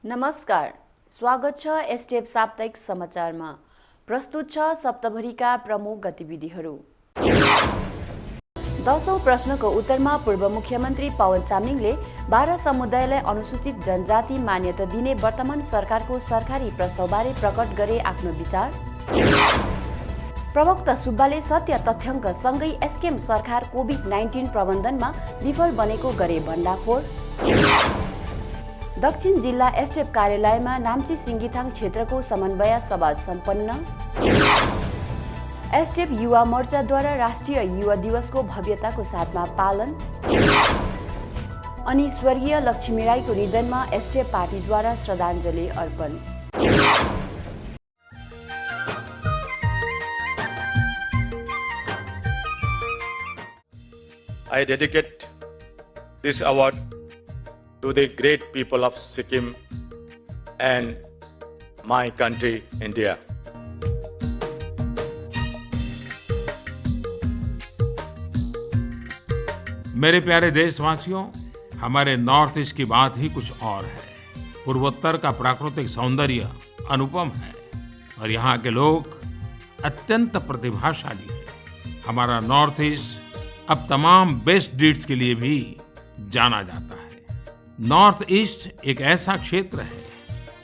नमस्कार, स्वागत छ एसटिएफ साप्ताहिक समाचारमा। प्रस्तुत छ सप्ताहभरिका प्रमुख गतिविधिहरू। 10औं प्रश्नको उत्तरमा पूर्व मुख्यमन्त्री पवन चामलिङले 12 समुदायलाई अनुसूचित जनजाति मान्यता दिने वर्तमान सरकारको सरकारी प्रस्तावबारे प्रकट गरे आफ्नो विचार। प्रवक्ता सुब्बाले सत्य तथ्याङ्क सँगै एसकेएम सरकार कोभिड-19 प्रबन्धनमा विफल बनेको गरे भण्डाफोड। दक्षिण जिल्ला एसटिएफ कार्यालयमा नाम्ची सिङ्गीथाङ क्षेत्रको समन्वय सभा सम्पन्न। एसटिएफ युवा मोर्चाद्वारा राष्ट्रिय युवा दिवसको भव्यताको साथमा पालन। अनि स्वर्गीय लक्ष्मी राईको निधनमा एसटिएफ पार्टीद्वारा श्रद्धाञ्जली अर्पण। I dedicate this award to the great people of Sikkim and my country, India. मेरे प्यारे देशवासियों, हमारे नॉर्थ ईस्ट की बात ही कुछ और है। पूर्वोत्तर का प्राकृतिक सौंदर्य अनुपम है और यहाँ के लोग अत्यंत प्रतिभाशाली हैं। हमारा नॉर्थ ईस्ट अब तमाम बेस्ट डीड्स के लिए भी जाना जाता है। नॉर्थ ईस्ट एक ऐसा क्षेत्र है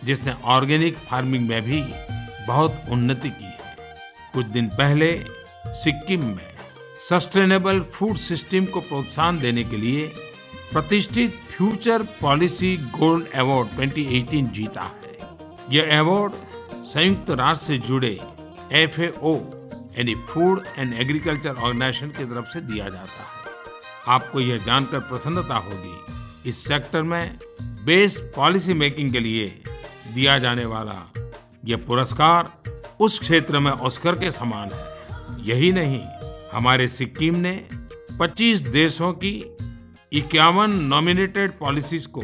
जिसने ऑर्गेनिक फार्मिंग में भी बहुत उन्नति की है। कुछ दिन पहले सिक्किम में सस्टेनेबल फूड सिस्टम को प्रोत्साहन देने के लिए प्रतिष्ठित फ्यूचर पॉलिसी गोल्ड अवार्ड 2018 जीता है। यह अवार्ड संयुक्त राष्ट्र से जुड़े FAO यानी फूड एंड एग्रीकल्चर ऑर्गेनाइजेशन की तरफ से दिया जाता है। आपको यह जानकर प्रसन्नता होगी, इस सेक्टर में बेस्ट पॉलिसी मेकिंग के लिए दिया जाने वाला यह पुरस्कार उस क्षेत्र में ऑस्कर के समान है। यही नहीं, हमारे सिक्किम ने 25 देशों की 51 नॉमिनेटेड पॉलिसीज को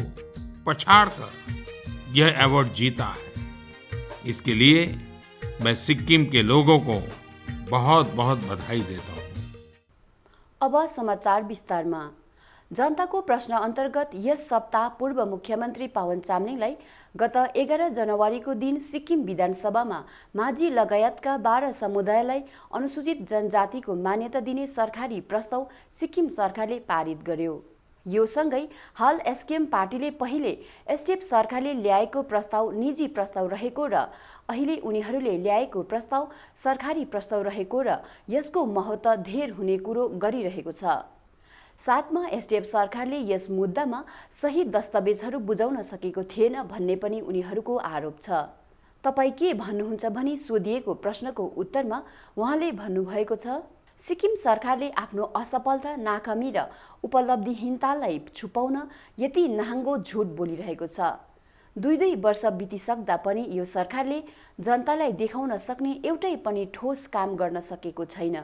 पछाड़कर यह अवार्ड जीता है। इसके लिए मैं सिक्किम के लोगों को बहुत बहुत बधाई देता हूँ। अब समाचार विस्तारमा। जनताको प्रश्न अन्तर्गत यस सप्ताह पूर्व मुख्यमन्त्री पवन चामलिङलाई गत 11 जनवरीको दिन सिक्किम विधानसभामा माझी लगायतका 12 समुदायलाई अनुसूचित जनजातिको मान्यता दिने सरकारी प्रस्ताव सिक्किम सरकारले पारित गर्यो। यो सँगै हाल एसकेएम पार्टीले पहिले एसटिएफ सरकारले ल्याएको प्रस्ताव निजी प्रस्ताव रहेको र अहिले उनीहरूले ल्याएको प्रस्ताव सरकारी प्रस्ताव रहेको र यसको महत्त्व धेर हुने कुरो गरिरहेको छ। साथमा एसटिएफ सरकारले यस मुद्दामा सही दस्तावेजहरू बुझाउन सकेको थिएन भन्ने पनि उनीहरूको आरोप छ। तपाईँ के भन्नुहुन्छ भनी सोधिएको प्रश्नको उत्तरमा उहाँले भन्नुभएको छ, सिक्किम सरकारले आफ्नो असफलता, नाकामी र उपलब्धिहीनतालाई छुपाउन यति नहाङ्गो झुट बोलिरहेको छ। दुई वर्ष बितिसक्दा पनि यो सरकारले जनतालाई देखाउन सक्ने एउटै पनि ठोस काम गर्न सकेको छैन।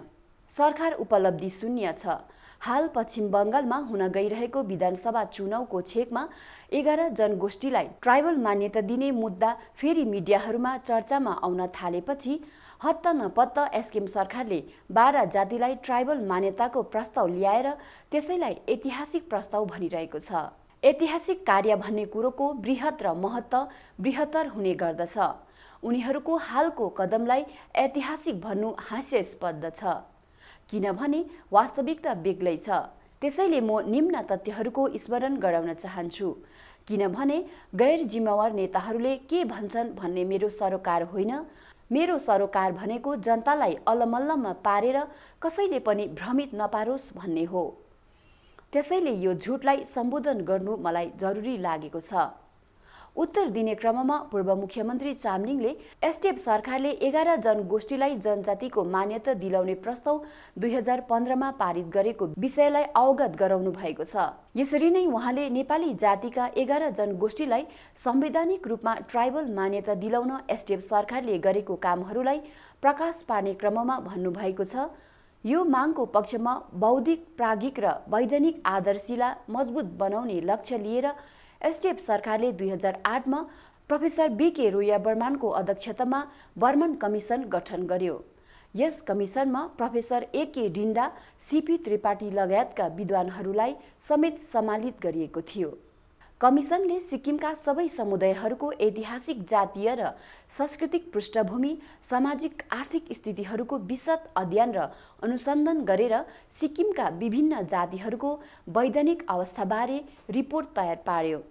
सरकार उपलब्धि शून्य छ। हाल पश्चिम बङ्गालमा हुन गइरहेको विधानसभा चुनावको छेकमा 11 जनगोष्ठीलाई ट्राइबल मान्यता दिने मुद्दा फेरि मिडियाहरूमा चर्चामा आउन थालेपछि हत्त नपत्त एसकेएम सरकारले 12 जातिलाई ट्राइबल मान्यताको प्रस्ताव ल्याएर त्यसैलाई ऐतिहासिक प्रस्ताव भनिरहेको छ। ऐतिहासिक कार्य भन्ने कुरोको बृहत र महत्त्व बृहत्तर हुने गर्दछ। उनीहरूको हालको कदमलाई ऐतिहासिक भन्नु हास्यास्पद छ, किनभने वास्तविकता बेग्लै छ। त्यसैले म निम्न तथ्यहरूको स्मरण गराउन चाहन्छु, किनभने गैर जिम्मेवार नेताहरूले के भन्छन् भन्ने मेरो सरोकार होइन। मेरो सरोकार भनेको जनतालाई अलमल्लमा पारेर कसैले पनि भ्रमित नपारोस् भन्ने हो। त्यसैले यो झुटलाई सम्बोधन गर्नु मलाई जरुरी लागेको छ। उत्तर दिने क्रममा पूर्व मुख्यमन्त्री चामलिङले एसटिएफ सरकारले 11 जनगोष्ठीलाई जनजातिको मान्यता दिलाउने प्रस्ताव 2015मा पारित गरेको विषयलाई अवगत गराउनु भएको छ। यसरी नै उहाँले नेपाली जातिका 11 जनगोष्ठीलाई संवैधानिक रूपमा ट्राइबल मान्यता दिलाउन एसटिएफ सरकारले गरेको कामहरूलाई प्रकाश पार्ने क्रममा भन्नुभएको छ, यो मागको पक्षमा बौद्धिक, प्राज्ञिक र वैधानिक आदर्शलाई मजबुत बनाउने लक्ष्य लिएर एसटिएफ सरकारले 2008मा प्रोफेसर बीके रोया बर्मनको अध्यक्षतामा बर्मन कमिसन गठन गर्यो। यस कमिसनमा प्रोफेसर एके डिन्डा, सीपी त्रिपाठी लगायतका विद्वानहरूलाई समेत सम्मानित गरिएको थियो। कमिसनले सिक्किमका सबै समुदायहरूको ऐतिहासिक जातीय र सांस्कृतिक पृष्ठभूमि, सामाजिक आर्थिक स्थितिहरूको विशद अध्ययन र अनुसन्धान गरेर सिक्किमका विभिन्न जातिहरूको वैधानिक अवस्थाबारे रिपोर्ट तयार पार्यो।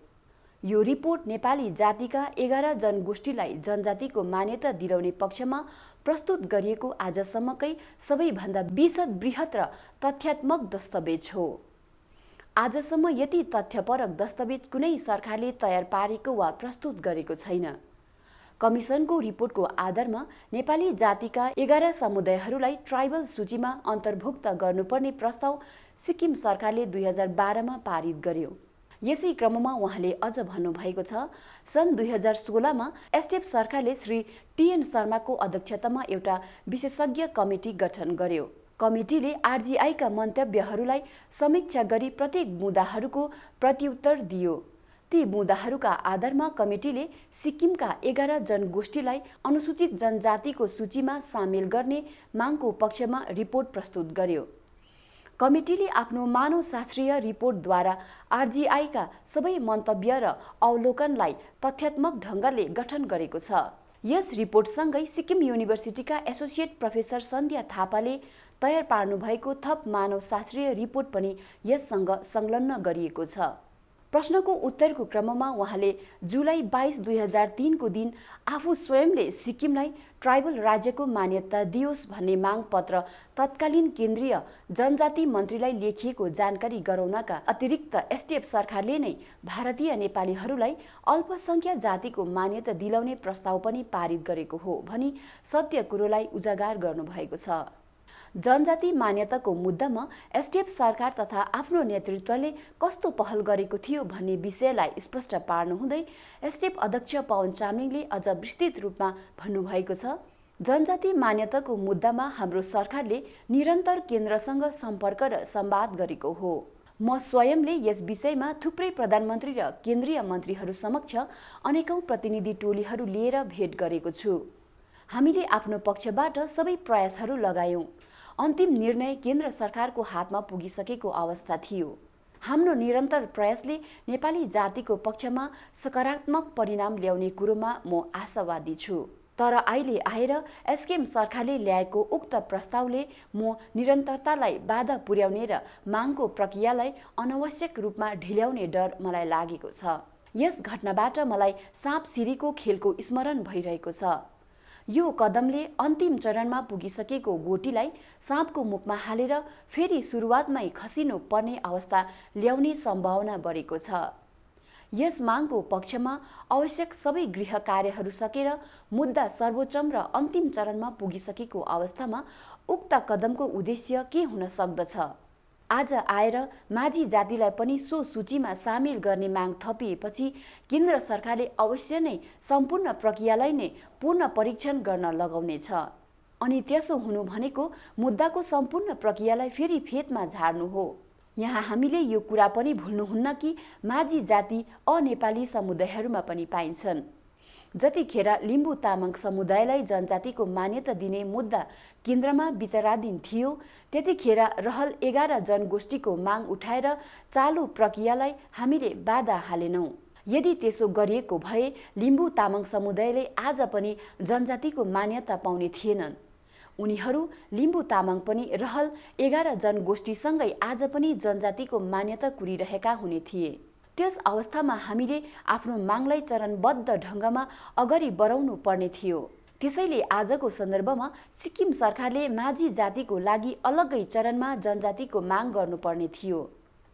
यो रिपोर्ट नेपाली जातिका 11 जनगोष्ठीलाई जनजातिको मान्यता दिलाउने पक्षमा प्रस्तुत गरिएको आजसम्मकै सबैभन्दा विशद, बृहत र तथ्यात्मक दस्तावेज हो। आजसम्म यति तथ्यपरक दस्तावेज कुनै सरकारले तयार पारेको वा प्रस्तुत गरेको छैन। कमिसनको रिपोर्टको आधारमा नेपाली जातिका 11 समुदायहरूलाई ट्राइबल सूचीमा अन्तर्भुक्त गर्नुपर्ने प्रस्ताव सिक्किम सरकारले 2012 मा पारित गर्यो। यसै क्रममा उहाँले अझ भन्नुभएको छ, सन् 2016 मा एसडिएफ सरकारले श्री टिएन शर्माको अध्यक्षतामा एउटा विशेषज्ञ कमिटी गठन गर्यो। कमिटीले आरजीआईका मन्तव्यहरूलाई समीक्षा गरी प्रत्येक मुद्दाहरूको प्रत्युत्तर दियो। ती मुद्दाहरूका आधारमा कमिटीले सिक्किमका 11 जनगोष्ठीलाई अनुसूचित जनजातिको सूचीमा सामेल गर्ने मागको पक्षमा रिपोर्ट प्रस्तुत गर्यो। कमिटीले आफ्नो मानवशास्त्रीय रिपोर्टद्वारा आरजीआईका सबै मन्तव्य र अवलोकनलाई तथ्यात्मक ढङ्गले गठन गरेको छ। यस रिपोर्टसँगै सिक्किम युनिभर्सिटीका एसोसिएट प्रोफेसर सन्ध्या थापाले तयार पार्नुभएको थप मानवशास्त्रीय रिपोर्ट पनि यससँग संलग्न गरिएको छ। प्रश्नको उत्तरको क्रममा उहाँले जुलाई 22, 2003 को दिन आफू स्वयंले सिक्किमलाई ट्राइबल राज्यको मान्यता दियोस् भन्ने माग पत्र तत्कालीन केन्द्रीय जनजाति मन्त्रीलाई लेखिएको जानकारी गराउनका अतिरिक्त एसडिएफ सरकारले नै भारतीय नेपालीहरूलाई अल्पसंख्यक जातिको मान्यता दिलाउने प्रस्ताव पनि पारित गरेको हो भनी सत्य कुरोलाई उजागर गर्नुभएको छ। जनजाति मान्यताको मुद्दामा एसडिएफ सरकार तथा आफ्नो नेतृत्वले कस्तो पहल गरेको थियो भन्ने विषयलाई स्पष्ट पार्नुहुँदै एसडिएफ अध्यक्ष पवन चामलिङले अझ विस्तृत रूपमा भन्नुभएको छ, जनजाति मान्यताको मुद्दामा हाम्रो सरकारले निरन्तर केन्द्रसँग सम्पर्क र संवाद गरेको हो। म स्वयंले यस विषयमा थुप्रै प्रधानमन्त्री र केन्द्रीय मन्त्रीहरू समक्ष अनेकौं प्रतिनिधि टोलीहरू लिएर भेट गरेको छु। हामीले आफ्नो पक्षबाट सबै प्रयासहरू लगायौं। अन्तिम निर्णय केन्द्र सरकारको हातमा पुगिसकेको अवस्था थियो। हाम्रो निरन्तर प्रयासले नेपाली जातिको पक्षमा सकारात्मक परिणाम ल्याउने कुरोमा म आशावादी छु। तर अहिले आएर एसकेएम सरकारले ल्याएको उक्त प्रस्तावले म निरन्तरतालाई बाधा पुर्याउने र मागको प्रक्रियालाई अनावश्यक रूपमा ढिल्याउने डर मलाई लागेको छ। यस घटनाबाट मलाई साँप सिरीको खेलको स्मरण भइरहेको छ। यो कदमले अन्तिम चरणमा पुगिसकेको गोटीलाई साँपको मुखमा हालेर फेरि सुरुवातमै खसिनु पर्ने अवस्था ल्याउने सम्भावना बढेको छ। यस मागको पक्षमा आवश्यक सबै गृह कार्यहरू सकेर मुद्दा सर्वोच्चम र अन्तिम चरणमा पुगिसकेको अवस्थामा उक्त कदमको उद्देश्य के हुन सक्दछ? आज आएर माझी जातिलाई पनि सो सूचीमा सामेल गर्ने माग थपिएपछि केन्द्र सरकारले अवश्य नै सम्पूर्ण प्रक्रियालाई नै पूर्ण परीक्षण गर्न लगाउनेछ। अनि त्यसो हुनु भनेको मुद्दाको सम्पूर्ण प्रक्रियालाई फेरि फेदमा झार्नु हो। यहाँ हामीले यो कुरा पनि भुल्नुहुन्न कि माझी जाति अनेपाली समुदायहरूमा पनि पाइन्छन्। जतिखेर लिम्बू तामाङ समुदायलाई जनजातिको मान्यता दिने मुद्दा केन्द्रमा विचाराधीन थियो, त्यतिखेर रहल 11 जनगोष्ठीको माग उठाएर चालु प्रक्रियालाई हामीले बाधा हालेनौं। यदि त्यसो गरिएको भए लिम्बू तामाङ समुदायले आज पनि जनजातिको मान्यता पाउने थिएनन्। उनीहरू लिम्बू तामाङ पनि रहल 11 जनगोष्ठीसँगै आज पनि जनजातिको मान्यता कुरिरहेका हुने थिए। त्यस अवस्थामा हामीले आफ्नो मागलाई चरणबद्ध ढङ्गमा अगाडि बढाउनु पर्ने थियो। त्यसैले आजको सन्दर्भमा सिक्किम सरकारले माझी जातिको लागि अलग्गै चरणमा जनजातिको माग गर्नुपर्ने थियो।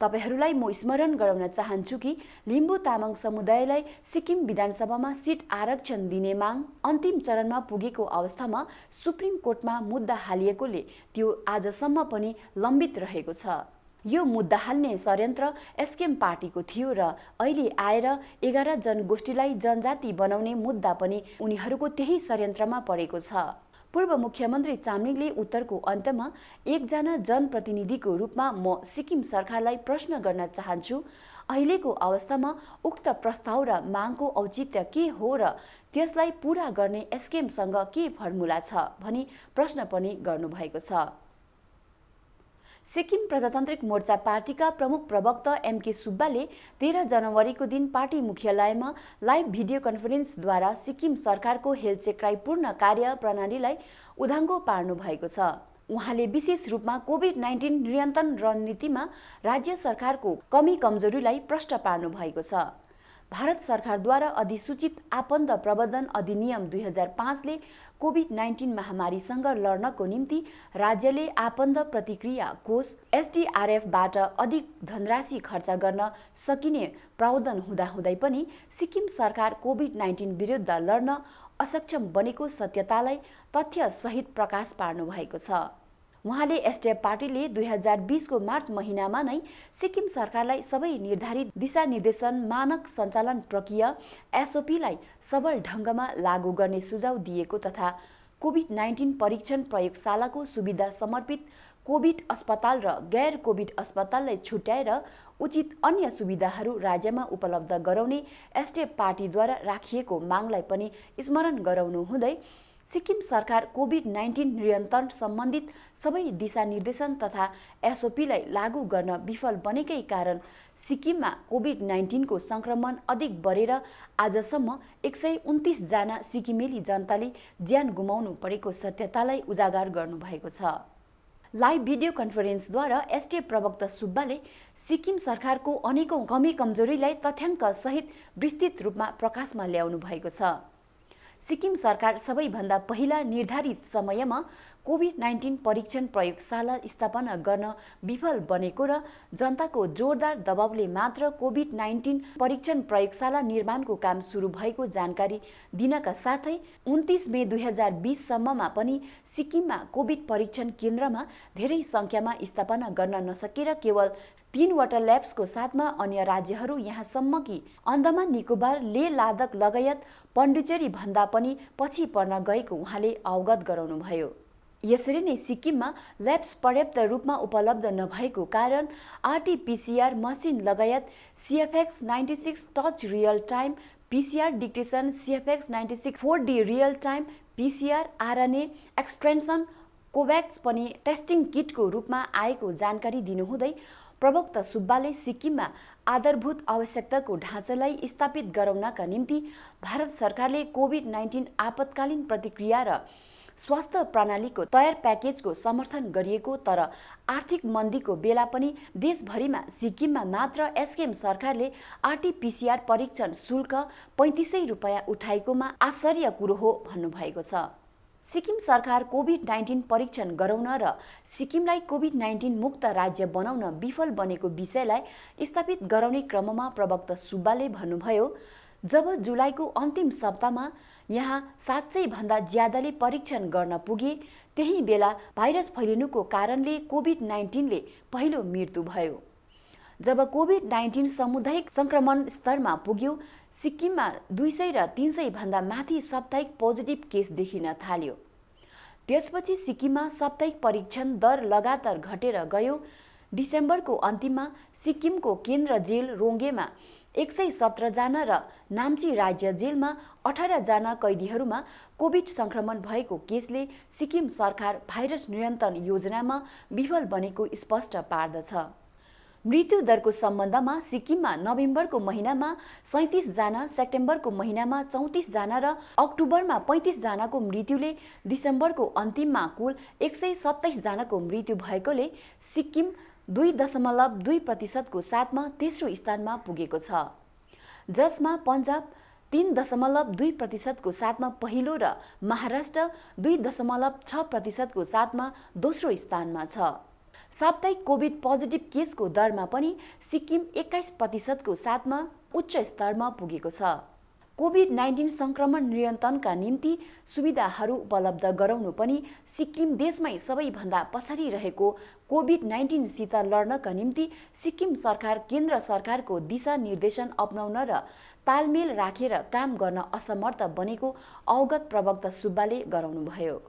तपाईहरूलाई म स्मरण गराउन चाहन्छु कि लिम्बू तामाङ समुदायलाई सिक्किम विधानसभामा सिट आरक्षण दिने माग अन्तिम चरणमा पुगेको अवस्थामा सुप्रिम कोर्टमा मुद्दा हालिएकोले त्यो आजसम्म पनि लम्बित रहेको छ। यो मुद्दा हाल्ने षड्यन्त्र एसकेएम पार्टीको थियो र अहिले आएर 11 जनगोष्ठीलाई जनजाति बनाउने मुद्दा पनि उनीहरूको त्यही षड्यन्त्रमा परेको छ। पूर्व मुख्यमन्त्री चामलिङले उत्तरको अन्त्यमा एकजना जनप्रतिनिधिको रूपमा म सिक्किम सरकारलाई प्रश्न गर्न चाहन्छु, अहिलेको अवस्थामा उक्त प्रस्ताव र मागको औचित्य के हो र त्यसलाई पूरा गर्ने एसकेएमसँग के फर्मुला छ भनी प्रश्न पनि गर्नुभएको छ। सिक्किम प्रजातान्त्रिक मोर्चा पार्टीका प्रमुख प्रवक्ता एमके सुब्बाले 13 जनवरीको दिन पार्टी मुख्यालयमा लाइभ भिडियो कन्फरेन्सद्वारा सिक्किम सरकारको हेलचेक्राइपूर्ण कार्य प्रणालीलाई उदाङ्गो पार्नु भएको छ। उहाँले विशेष रूपमा कोभिड-19 नियन्त्रण रणनीतिमा राज्य सरकारको कमी कमजोरीलाई प्रष्ट पार्नु भएको छ। भारत सरकारद्वारा अधिसूचित आपन्द प्रबन्धन अधिनियम 2005ले कोभिड-19 महामारीसँग लड्नको निम्ति राज्यले आपन्द प्रतिक्रिया कोष एसडीआरएफबाट अधिक धनराशि खर्च गर्न सकिने प्रावधान हुँदाहुँदै पनि सिक्किम सरकार कोभिड-19 विरुद्ध लड्न असक्षम बनेको सत्यतालाई तथ्यसहित प्रकाश पार्नु भएको छ। उहाँले एसडिएफ पार्टीले 2020 को मार्च महिनामा नै सिक्किम सरकारलाई सबै निर्धारित दिशानिर्देशन मानक सञ्चालन प्रक्रिया एसओपीलाई सबल ढङ्गमा लागू गर्ने सुझाव दिएको तथा कोभिड-19 परीक्षण प्रयोगशालाको सुविधा समर्पित कोभिड अस्पताल र गैर कोभिड अस्पताललाई छुट्याएर उचित अन्य सुविधाहरू राज्यमा उपलब्ध गराउने एसडिएफ पार्टीद्वारा राखिएको मागलाई पनि स्मरण गराउनु हुँदै सिक्किम सरकार कोभिड-19 नियन्त्रण सम्बन्धित सबै दिशानिर्देशन तथा एसओपीलाई लागू गर्न विफल बनेकै कारण सिक्किममा कोभिड-19 को संक्रमण अधिक बढेर आजसम्म 129 जना सिक्किमेली जनताले ज्यान गुमाउनु परेको सत्यतालाई उजागर गर्नुभएको छ। लाइभ भिडियो कन्फरेन्सद्वारा एसडिएफ प्रवक्ता सुब्बाले सिक्किम सरकारको अनेकौं कमी कमजोरीलाई तथ्याङ्क सहित विस्तृत रूपमा प्रकाशमा ल्याउनु भएको छ। सिक्किम सरकार सबैभन्दा पहिला निर्धारित समयमा कोभिड-19 परीक्षण प्रयोगशाला स्थापना गर्न विफल बनेको र जनताको जोरदार दबावले मात्र कोभिड-19 परीक्षण प्रयोगशाला निर्माणको काम सुरु भएको जानकारी दिनका साथै 29 मे 2020 सम्ममा पनि सिक्किममा कोभिड परीक्षण केन्द्रमा धेरै संख्यामा स्थापना गर्न नसकेर केवल 3 वटा ल्याब्सको साथमा अन्य राज्यहरू यहाँसम्म कि अन्डमान निकोबार लेह लद्दाख लगायत पण्डिचेरी भन्दा पनि पछि पर्न गएको उहाँले अवगत गराउनुभयो। यसरी नै सिक्किममा ल्याब्स पर्याप्त रूपमा उपलब्ध नभएको कारण आरटीपीसीआर मसिन लगायत CFX 96 touch real time PCR detection CFX 96 4D real time PCR RNA extension COVAX पनि टेस्टिङ किटको रूपमा आएको जानकारी दिनुहुँदै प्रवक्ता सुब्बाले सिक्किममा आधारभूत आवश्यकताको ढाँचालाई स्थापित गराउनका निम्ति भारत सरकारले कोभिड-19 आपतकालीन प्रतिक्रिया र स्वास्थ्य प्रणालीको तयार प्याकेजको समर्थन गरिएको तर आर्थिक मन्दीको बेला पनि देशभरिमा सिक्किममा मात्र एसकेएम सरकारले आरटीपीसीआर परीक्षण शुल्क 3500 रुपैयाँ उठाएकोमा आश्चर्य कुरो हो भन्नुभएको छ। सिक्किम सरकार कोभिड-19 परीक्षण गराउन र सिक्किमलाई कोभिड-19 मुक्त राज्य बनाउन विफल बनेको विषयलाई स्थापित गराउने क्रममा प्रवक्ता सुब्बाले भन्नुभयो, जब जुलाईको अन्तिम सप्ताहमा यहाँ 700 भन्दा ज्यादाले परीक्षण गर्न पुगे त्यही बेला भाइरस फैलिनुको कारणले कोभिड-19ले पहिलो मृत्यु भयो। जब कोभिड-19 सामुदायिक संक्रमण स्तरमा पुग्यो सिक्किममा 200 र 300 भन्दा माथि साप्ताहिक पोजिटिभ केस देखिन थाल्यो। त्यसपछि सिक्किममा साप्ताहिक परीक्षण दर लगातार घटेर गयो। डिसेम्बरको अन्तिममा सिक्किमको केन्द्र जेल रोङ्गेमा 117 जना र नाम्ची राज्य जेलमा 18 जना कैदीहरूमा कोभिड संक्रमण भएको केसले सिक्किम सरकार भाइरस नियन्त्रण योजनामा विफल बनेको स्पष्ट पार्दछ। मृत्यु दरको सम्बन्धमा सिक्किममा नोभेम्बरको महिनामा 37 जना, सेप्टेम्बरको महिनामा 34 जना र अक्टोबरमा 35 जनाको मृत्युले डिसेम्बरको अन्तिममा कुल 127 जनाको मृत्यु भएकोले सिक्किम 2.2% को साथमा तेस्रो स्थानमा पुगेको छ, जसमा पन्जाब 3.2% को साथमा पहिलो र महाराष्ट्र 2.6% को साथमा दोस्रो स्थानमा छ। साप्ताहिक कोभिड पोजिटिभ केसको दरमा पनि सिक्किम 21% को साथमा उच्च स्तरमा पुगेको छ। कोभिड-19 संक्रमण नियन्त्रणका निम्ति सुविधाहरू उपलब्ध गराउनु पनि सिक्किम देशमै सबैभन्दा पछाडि रहेको कोभिड-19 सित लड्नका निम्ति सिक्किम सरकार केन्द्र सरकारको दिशानिर्देशन अपनाउन र तालमेल राखेर काम गर्न असमर्थ बनेको अवगत प्रवक्ता सुब्बाले गराउनुभयो।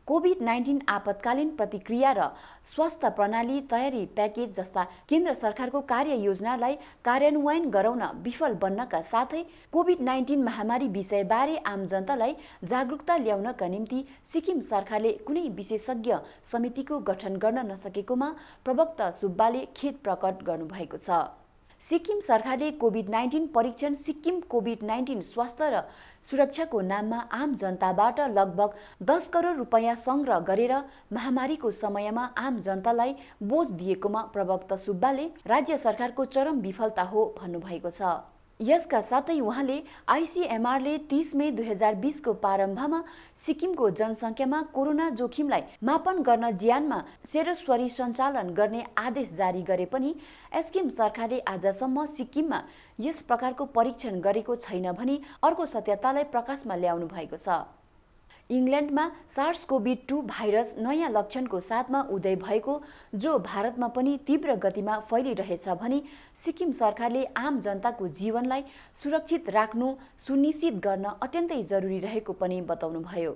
कोभिड-19 आपतकालीन प्रतिक्रिया र स्वास्थ्य प्रणाली तयारी प्याकेज जस्ता केन्द्र सरकारको कार्ययोजनालाई कार्यान्वयन गराउन विफल बन्नका साथै कोभिड-19 महामारी विषयबारे आम जनतालाई जागरुकता ल्याउनका निम्ति सिक्किम सरकारले कुनै विशेषज्ञ समितिको गठन गर्न नसकेकोमा प्रवक्ता सुब्बाले खेद प्रकट गर्नुभएको छ। सिक्किम सरकारले कोभिड-19 परीक्षण सिक्किम कोभिड-19 स्वास्थ्य र सुरक्षाको नाममा आम जनताबाट लगभग 10 करोड रुपैयाँ संग्रह गरेर महामारीको समयमा आम जनतालाई बोझ दिएकोमा प्रवक्ता सुब्बाले राज्य सरकारको चरम विफलता हो भन्नुभएको छ। यसका साथै उहाँले आइसिएमआरले 30 मे 2020 को प्रारम्भमा सिक्किमको जनसङ्ख्यामा कोरोना जोखिमलाई मापन गर्न ज्यानमा सेरोस्वरी सञ्चालन गर्ने आदेश जारी गरे पनि एस्किम सरकारले आजसम्म सिक्किममा यस प्रकारको परीक्षण गरेको छैन भनी अर्को सत्यतालाई प्रकाशमा ल्याउनु भएको छ। इङ्ल्यान्डमा SARS-CoV-2 भाइरस नयाँ लक्षणको साथमा उदय भएको जो भारतमा पनि तीव्र गतिमा फैलिरहेछ भनी सिक्किम सरकारले आम जनताको जीवनलाई सुरक्षित राख्नु सुनिश्चित गर्न अत्यन्तै जरुरी रहेको पनि बताउनुभयो।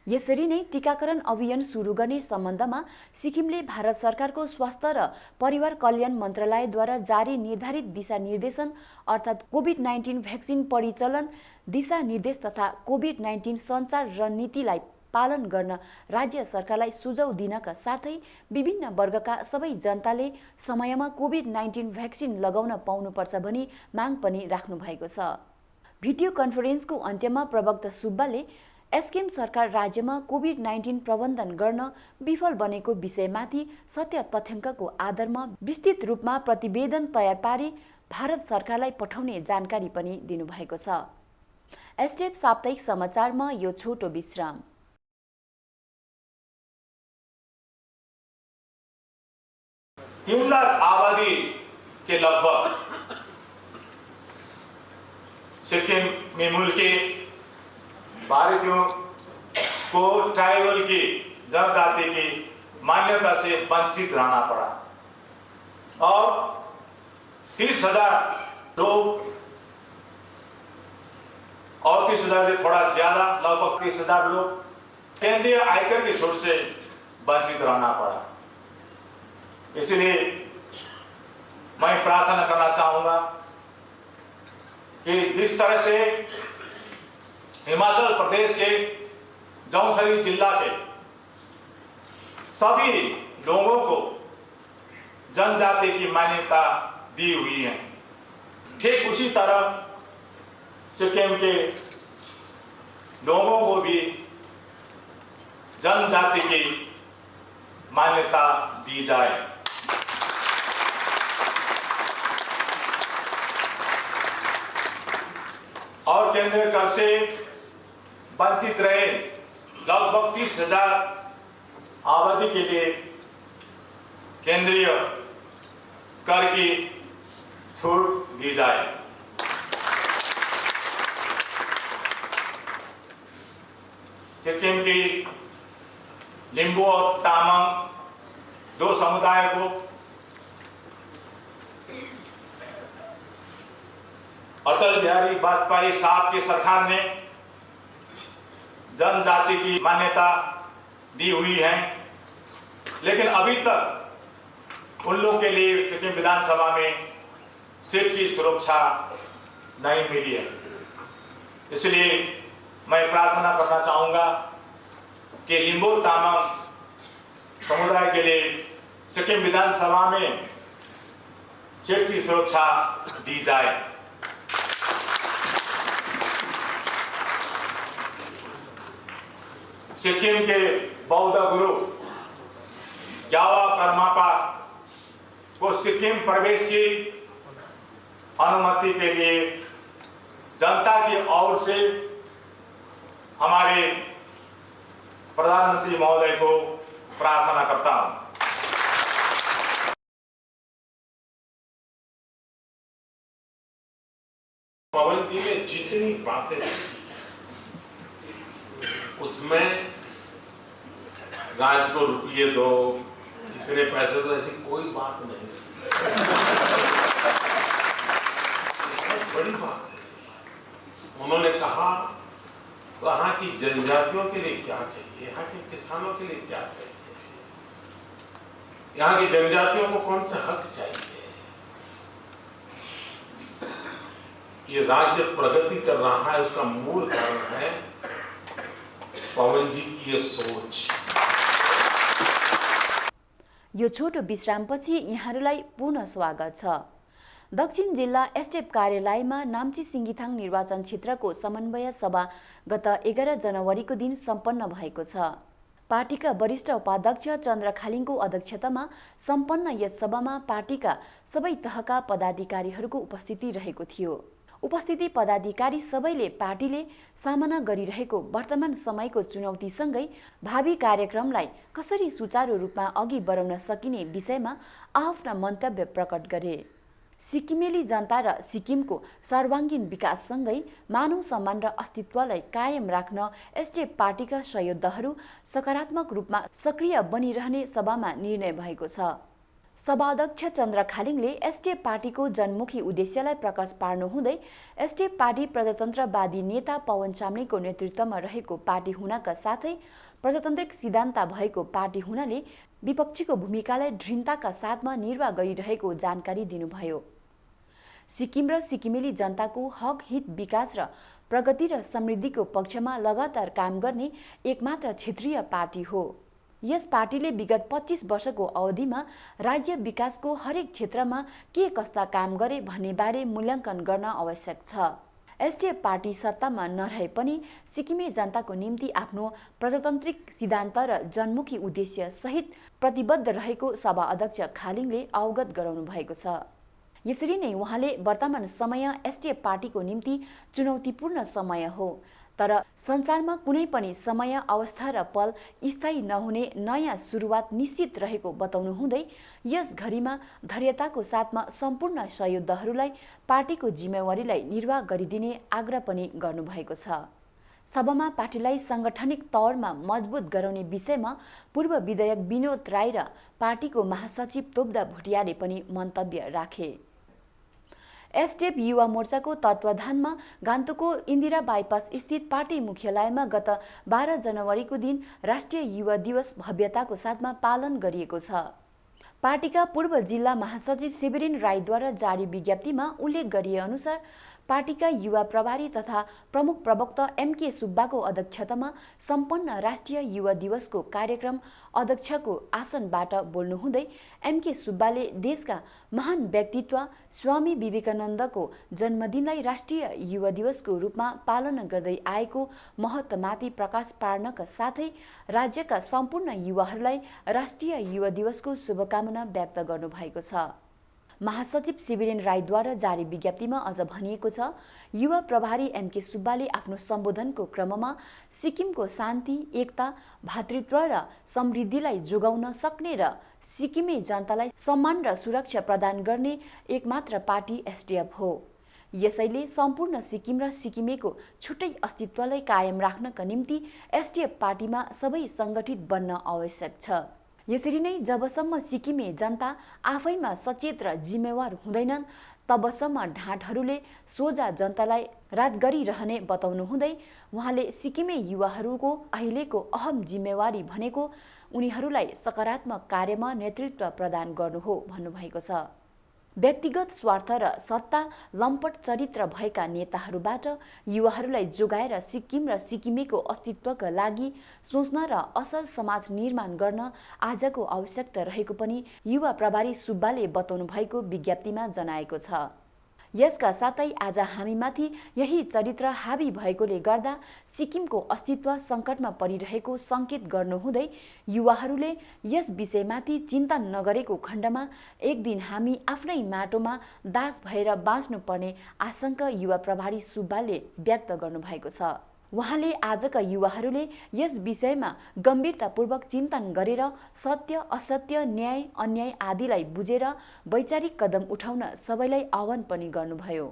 यसरी नै टीकाकरण अभियान सुरु गर्ने सम्बन्धमा सिक्किमले भारत सरकारको स्वास्थ्य र परिवार कल्याण मन्त्रालयद्वारा जारी निर्धारित दिशानिर्देशन अर्थात् कोभिड-19 भ्याक्सिन परिचालन दिशानिर्देश तथा कोभिड-19 सञ्चार रणनीतिलाई पालन गर्न राज्य सरकारलाई सुझाव दिनका साथै विभिन्न वर्गका सबै जनताले समयमा कोभिड-19 भ्याक्सिन लगाउन पाउनुपर्छ भनी माग पनि राख्नु भएको छ। भिडियो कन्फरेन्सको अन्त्यमा प्रवक्ता सुब्बाले एस्किम सरकार राज्यमा कोभिड-19 प्रबन्धन गर्न विफल बनेको विषयमाथि सत्य तथ्याङ्कको आधारमा विस्तृत रूपमा प्रतिवेदन तयार पारी भारत सरकारलाई पठाउने जानकारी पनि दिनुभएको छ। एसटिएफ साप्ताहिक समाचारमा यो छोटो विश्राम। तीन लाख आबादी के लगभग सिक्किम में मुल्की भारतीयों को ट्राइबल की जनजाति की मान्यता से वंचित रहना पड़ा और 30,000 लोग और 30,000 से थोड़ा ज्यादा लगभग 30,000 लोग केंद्रीय आयकर की छूट से वंचित रहना पड़ा। इसलिए मैं प्रार्थना करना चाहूंगा कि जिस तरह से हिमाचल प्रदेश के जौनसरी जिला के सभी लोगों को जनजाति की मान्यता दी हुई है, ठीक उसी तरह सिक्किम के लोगों को भी जनजाति की मान्यता दी जाए। और केंद्रीय कर से वंचित रहे लगभग 30,000 आबादी के लिए केंद्रीय कर की छूट दी जाए। सिक्किम की लिंबू और तामांग दो समुदाय को अटल बिहारी वाजपेयी साहब की सरकार ने जनजाति की मान्यता दी हुई है, लेकिन अभी तक उन लोगों के लिए सिक्किम विधानसभा में सीट की सुरक्षा नहीं मिली है। इसलिए मैं प्रार्थना करना चाहूंगा कि लिंबू तामांग समुदाय के लिए सिक्किम विधानसभा में सीट की सुरक्षा दी जाए। सिक्किम के बौद्ध गुरु ग्यावा कर्मापा को सिक्किम प्रवेश की अनुमति के लिए जनता की ओर से हमारे प्रधानमंत्री महोदय को प्रार्थना करता हूं। पवन जी ने जितनी बातें उसमें राज्य को रुपये दो, इतने पैसे दो, ऐसी कोई बात नहीं। बहुत बड़ी बात है। उन्होंने कहा तो यहाँ की जनजातियों के लिए क्या चाहिए, यहाँ के किसानों के लिए क्या चाहिए, यहाँ की जनजातियों को कौन सा हक चाहिए। ये राज्य प्रगति कर रहा है, उसका मूल कारण है पवन जी की ये सोच। यो छोटो विश्रामपछि यहाँहरूलाई पुनः स्वागत छ। दक्षिण जिल्ला एसटिएफ कार्यालयमा नाम्ची सिङ्गिथाङ निर्वाचन क्षेत्रको समन्वय सभा गत 11 जनवरीको दिन सम्पन्न भएको छ। पार्टीका वरिष्ठ उपाध्यक्ष चन्द्र खालिङको अध्यक्षतामा सम्पन्न यस सभामा पार्टीका सबै तहका पदाधिकारीहरूको उपस्थिति रहेको थियो। उपस्थिति पदाधिकारी सबैले पार्टीले सामना गरिरहेको वर्तमान समयको चुनौतीसँगै भावी कार्यक्रमलाई कसरी सुचारू रूपमा अघि बढाउन सकिने विषयमा आफ्ना मन्तव्य प्रकट गरे। सिक्किमेली जनता र सिक्किमको सर्वाङ्गीण विकाससँगै मानव सम्मान र अस्तित्वलाई कायम राख्न एसडिएफ पार्टीका सहयोद्धाहरू सकारात्मक रूपमा सक्रिय बनिरहने सभामा निर्णय भएको छ। सभाध्यक्ष चन्द्र खालिङले एसडिएफ पार्टीको जनमुखी उद्देश्यलाई प्रकाश पार्नुहुँदै एसडिएफ पार्टी प्रजातन्त्रवादी नेता पवन चामलिङको नेतृत्वमा रहेको पार्टी हुनका साथै प्रजातान्त्रिक सिद्धान्त भएको पार्टी हुनाले विपक्षीको भूमिकालाई दृढताका साथमा निर्वाह गरिरहेको जानकारी दिनुभयो। सिक्किम र सिक्किमेली जनताको हक हित विकास र प्रगति र समृद्धिको पक्षमा लगातार काम गर्ने एकमात्र क्षेत्रीय पार्टी हो। यस पार्टीले विगत 25 वर्षको अवधिमा राज्य विकासको हरेक क्षेत्रमा के कस्ता काम गरे भन्ने बारे मूल्याङ्कन गर्न आवश्यक छ। एसडिएफ पार्टी सत्तामा नरहे पनि सिक्किमे जनताको निम्ति आफ्नो प्रजातान्त्रिक सिद्धान्त र जनमुखी उद्देश्य सहित प्रतिबद्ध रहेको सभा अध्यक्ष खालिङले अवगत गराउनु भएको छ। यसरी नै उहाँले वर्तमान समय एसडिएफ पार्टीको निम्ति चुनौतीपूर्ण समय हो, तर संसारमा कुनै पनि समय अवस्था र पल स्थायी नहुने नयाँ सुरुवात निश्चित रहेको बताउनु हुँदै यस घडीमा धैर्यताको साथमा सम्पूर्ण सहयोद्धाहरूलाई पार्टीको जिम्मेवारीलाई निर्वाह गरिदिने आग्रह पनि गर्नुभएको छ। सभामा पार्टीलाई सांगठनिक तौरमा मजबुत गराउने विषयमा पूर्व विधायक विनोद राई र पार्टीको महासचिव तोब्दा भुटियाले पनि मन्तव्य राखे। एसडिएफ युवा मोर्चाको तत्वावधानमा गान्तोकको इन्दिरा बाइपास स्थित पार्टी मुख्यालयमा गत 12 जनवरीको दिन राष्ट्रिय युवा दिवस भव्यताको साथमा पालन गरिएको छ। पार्टीका पूर्व जिल्ला महासचिव शिवरिन राईद्वारा जारी विज्ञप्तिमा उल्लेख गरिए अनुसार पार्टीका युवा प्रभारी तथा प्रमुख प्रवक्ता एमके सुब्बाको अध्यक्षतामा सम्पन्न राष्ट्रिय युवा दिवसको कार्यक्रम अध्यक्षको आसनबाट बोल्नुहुँदै एमके सुब्बाले देशका महान व्यक्तित्व स्वामी विवेकानन्दको जन्मदिनलाई राष्ट्रिय युवा दिवसको रूपमा पालना गर्दै आएको महत्त्वमाथि प्रकाश पार्नका साथै राज्यका सम्पूर्ण युवाहरूलाई राष्ट्रिय युवा दिवसको शुभकामना व्यक्त गर्नुभएको छ। महासचिव शिवरिन राईद्वारा जारी विज्ञप्तिमा अझ भनिएको छ, युवा प्रभारी एमके सुब्बाले आफ्नो सम्बोधनको क्रममा सिक्किमको शान्ति, एकता, भातृत्व र समृद्धिलाई जोगाउन सक्ने र सिक्किमे जनतालाई सम्मान र सुरक्षा प्रदान गर्ने एकमात्र पार्टी एसडिएफ हो। यसैले सम्पूर्ण सिक्किम र सिक्किमेको छुट्टै अस्तित्वलाई कायम राख्नका निम्ति एसडिएफ पार्टीमा सबै सङ्गठित बन्न आवश्यक छ। यसरी नै जबसम्म सिक्किमे जनता आफैमा सचेत र जिम्मेवार हुँदैनन् तबसम्म ढाँटहरूले सोझा जनतालाई राज गरिरहने बताउनु हुँदै उहाँले सिक्किमे युवाहरूको अहिलेको अहम जिम्मेवारी भनेको उनीहरूलाई सकारात्मक कार्यमा नेतृत्व प्रदान गर्नु हो भन्नुभएको छ। व्यक्तिगत स्वार्थ र सत्ता लम्पट चरित्र भएका नेताहरूबाट युवाहरूलाई जोगाएर सिक्किम र सिक्किमेको अस्तित्वका लागि सोच्न र असल समाज निर्माण गर्न आजको आवश्यकता रहेको पनि युवा प्रभारी सुब्बाले बताउनु भएको विज्ञप्तिमा जनाएको छ। यसका साथै आज हामीमाथि यही चरित्र हावी भएकोले गर्दा सिक्किमको अस्तित्व सङ्कटमा परिरहेको सङ्केत गर्नुहुँदै युवाहरूले यस विषयमाथि चिन्ता नगरेको खण्डमा एक दिन हामी आफ्नै माटोमा दास भएर बाँच्नुपर्ने आशंका युवा प्रभारी सुब्बाले व्यक्त गर्नुभएको छ। उहाँले आजका युवाहरूले यस विषयमा गम्भीरतापूर्वक चिन्तन गरेर सत्य, असत्य, न्याय, अन्याय आदिलाई बुझेर वैचारिक कदम उठाउन सबैलाई आह्वान पनि गर्नुभयो।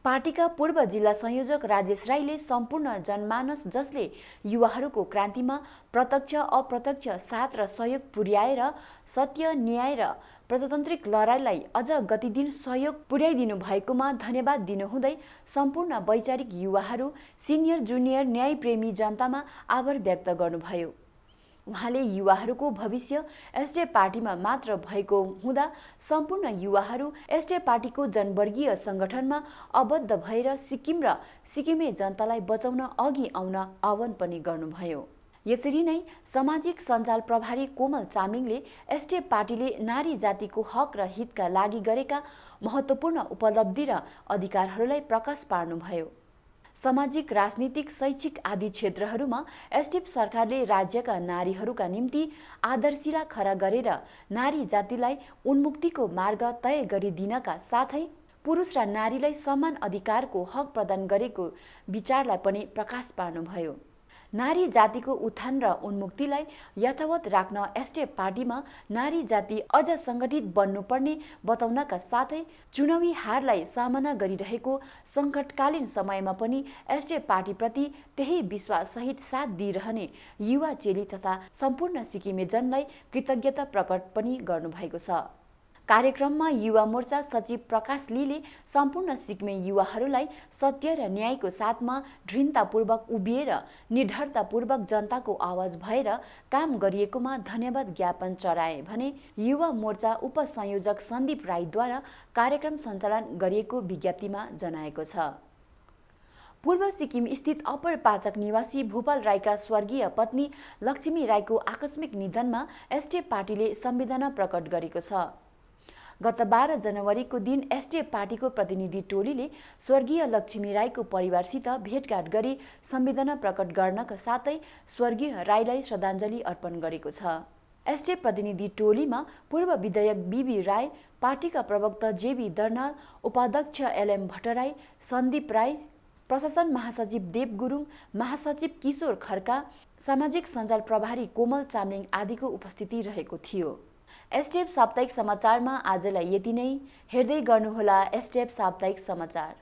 पार्टीका पूर्व जिल्ला संयोजक राजेश राईले सम्पूर्ण जनमानस जसले युवाहरूको क्रान्तिमा प्रत्यक्ष अप्रत्यक्ष साथ र सहयोग पुर्याएर सत्य, न्याय र प्रजातान्त्रिक लडाईँलाई अझ गति दिन सहयोग पुर्याइदिनु भएकोमा धन्यवाद दिनुहुँदै सम्पूर्ण वैचारिक युवाहरू, सिनियर जुनियर न्यायप्रेमी जनतामा आभार व्यक्त गर्नुभयो। उहाँले युवाहरूको भविष्य एसडिएफ पार्टीमा मात्र भएको हुँदा सम्पूर्ण युवाहरू एसडिएफ पार्टीको जनवर्गीय सङ्गठनमा आबद्ध भएर सिक्किम र सिक्किमे जनतालाई बचाउन अघि आउन आह्वान पनि गर्नुभयो। यसरी नै सामाजिक सञ्जाल प्रभारी कोमल चामलिङले एसडिएफ पार्टीले नारी जातिको हक र हितका लागि गरेका महत्त्वपूर्ण उपलब्धि र अधिकारहरूलाई प्रकाश पार्नुभयो। सामाजिक, राजनीतिक, शैक्षिक आदि क्षेत्रहरूमा एसडिएफ सरकारले राज्यका नारीहरूका निम्ति आदर्शिला खडा गरेर नारी जातिलाई उन्मुक्तिको मार्ग तय गरिदिनका साथै पुरुष र नारीलाई समान अधिकारको हक प्रदान गरेको विचारलाई पनि प्रकाश पार्नुभयो। नारी जातिको उत्थान र उन्मुक्तिलाई यथावत राख्न एसडिएफ पार्टीमा नारी जाति अझ सङ्गठित बन्नुपर्ने बताउनका साथै चुनावी हारलाई सामना गरिरहेको सङ्कटकालीन समयमा पनि एसडिएफ पार्टीप्रति त्यही विश्वाससहित साथ दिइरहने युवा चेली तथा सम्पूर्ण सिक्किमेजनलाई कृतज्ञता प्रकट पनि गर्नुभएको छ। कार्यक्रममा युवा मोर्चा सचिव प्रकाश लीले सम्पूर्ण सिक्किमे युवाहरूलाई सत्य र न्यायको साथमा दृढतापूर्वक उभिएर निडरतापूर्वक जनताको आवाज भएर काम गरिएकोमा धन्यवाद ज्ञापन चढाए भने युवा मोर्चा उपसंयोजक सन्दीप राईद्वारा कार्यक्रम सञ्चालन गरिएको विज्ञप्तिमा जनाएको छ। पूर्व सिक्किम स्थित अप्पर पाचक निवासी भूपाल राईका स्वर्गीय पत्नी लक्ष्मी राईको आकस्मिक निधनमा एसडिएफ पार्टीले संवेदना प्रकट गरेको छ। गत 12 जनवरीको दिन एसडिएफ पार्टीको प्रतिनिधि टोलीले स्वर्गीय लक्ष्मी राईको परिवारसित भेटघाट गरी संवेदना प्रकट गर्नका साथै स्वर्गीय राईलाई श्रद्धाञ्जली अर्पण गरेको छ। एसडिएफ प्रतिनिधि टोलीमा पूर्व विधायक बीबी राई, पार्टीका प्रवक्ता जेबी दर्नाल, उपाध्यक्ष एलएम भट्टराई, सन्दीप राई, प्रशासन महासचिव देव गुरुङ, महासचिव किशोर खड्का, सामाजिक सञ्जाल प्रभारी कोमल चामलिङ आदिको उपस्थिति रहेको थियो। एसडिएफ साप्ताहिक समाचारमा आजलाई यति नै। हेर्दै गर्नुहोला एसडिएफ साप्ताहिक समाचार।